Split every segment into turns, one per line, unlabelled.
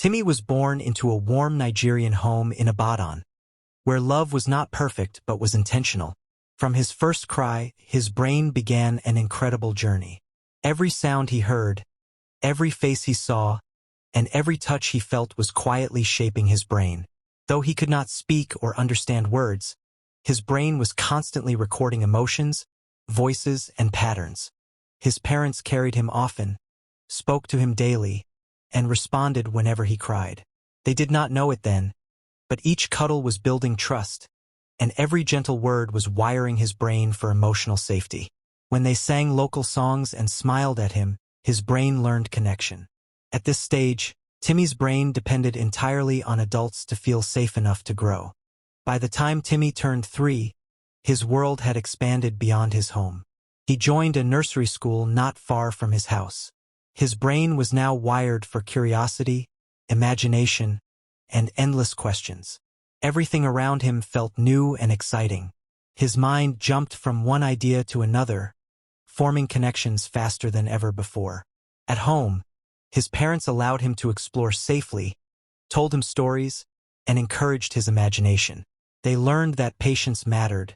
Timi was born into a warm Nigerian home in Ibadan, where love was not perfect but was intentional. From his first cry, his brain began an incredible journey. Every sound he heard, every face he saw, and every touch he felt was quietly shaping his brain. Though he could not speak or understand words, his brain was constantly recording emotions, voices, and patterns. His parents carried him often, spoke to him daily, and responded whenever he cried. They did not know it then, but each cuddle was building trust, and every gentle word was wiring his brain for emotional safety. When they sang local songs and smiled at him, his brain learned connection. At this stage, Timi's brain depended entirely on adults to feel safe enough to grow. By the time Timi turned 3, his world had expanded beyond his home. He joined a nursery school not far from his house. His brain was now wired for curiosity, imagination, and endless questions. Everything around him felt new and exciting. His mind jumped from one idea to another, forming connections faster than ever before. At home, his parents allowed him to explore safely, told him stories, and encouraged his imagination. They learned that patience mattered,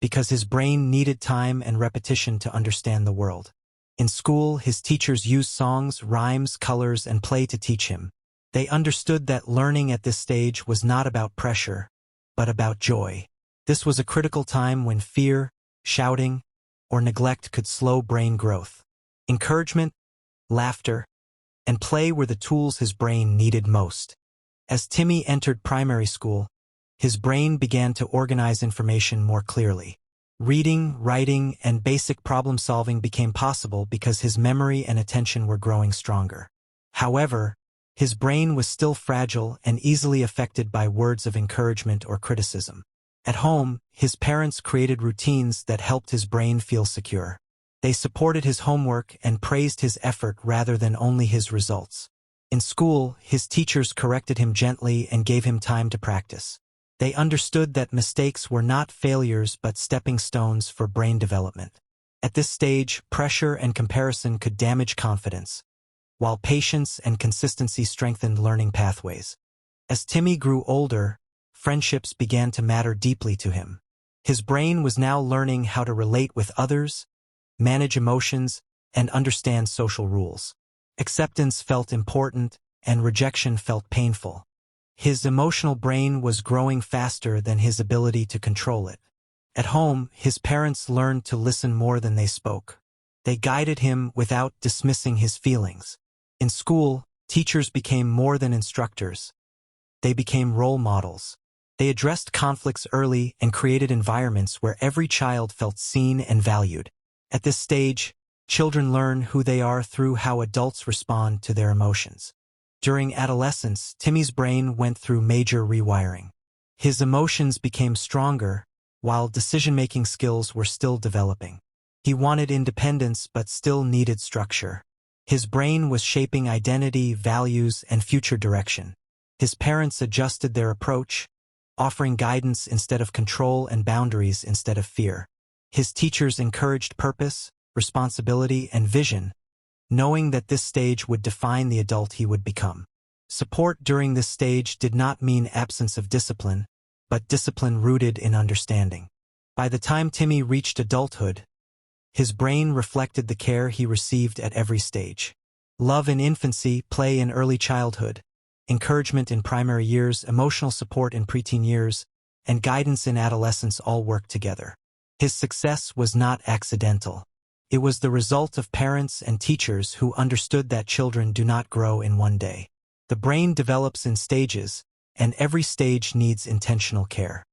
because his brain needed time and repetition to understand the world. In school, his teachers used songs, rhymes, colors, and play to teach him. They understood that learning at this stage was not about pressure, but about joy. This was a critical time when fear, shouting, or neglect could slow brain growth. Encouragement, laughter, and play were the tools his brain needed most. As Timi entered primary school, his brain began to organize information more clearly. Reading, writing, and basic problem-solving became possible because his memory and attention were growing stronger. However, his brain was still fragile and easily affected by words of encouragement or criticism. At home, his parents created routines that helped his brain feel secure. They supported his homework and praised his effort rather than only his results. In school, his teachers corrected him gently and gave him time to practice. They understood that mistakes were not failures but stepping stones for brain development. At this stage, pressure and comparison could damage confidence, while patience and consistency strengthened learning pathways. As Timi grew older, friendships began to matter deeply to him. His brain was now learning how to relate with others, manage emotions, and understand social rules. Acceptance felt important, and rejection felt painful. His emotional brain was growing faster than his ability to control it. At home, his parents learned to listen more than they spoke. They guided him without dismissing his feelings. In school, teachers became more than instructors. They became role models. They addressed conflicts early and created environments where every child felt seen and valued. At this stage, children learn who they are through how adults respond to their emotions. During adolescence, Timi's brain went through major rewiring. His emotions became stronger, while decision-making skills were still developing. He wanted independence but still needed structure. His brain was shaping identity, values, and future direction. His parents adjusted their approach, offering guidance instead of control and boundaries instead of fear. His teachers encouraged purpose, responsibility, and vision, knowing that this stage would define the adult he would become. Support during this stage did not mean absence of discipline, but discipline rooted in understanding. By the time Timi reached adulthood, his brain reflected the care he received at every stage. Love in infancy, play in early childhood, encouragement in primary years, emotional support in preteen years, and guidance in adolescence all worked together. His success was not accidental. It was the result of parents and teachers who understood that children do not grow in one day. The brain develops in stages, and every stage needs intentional care.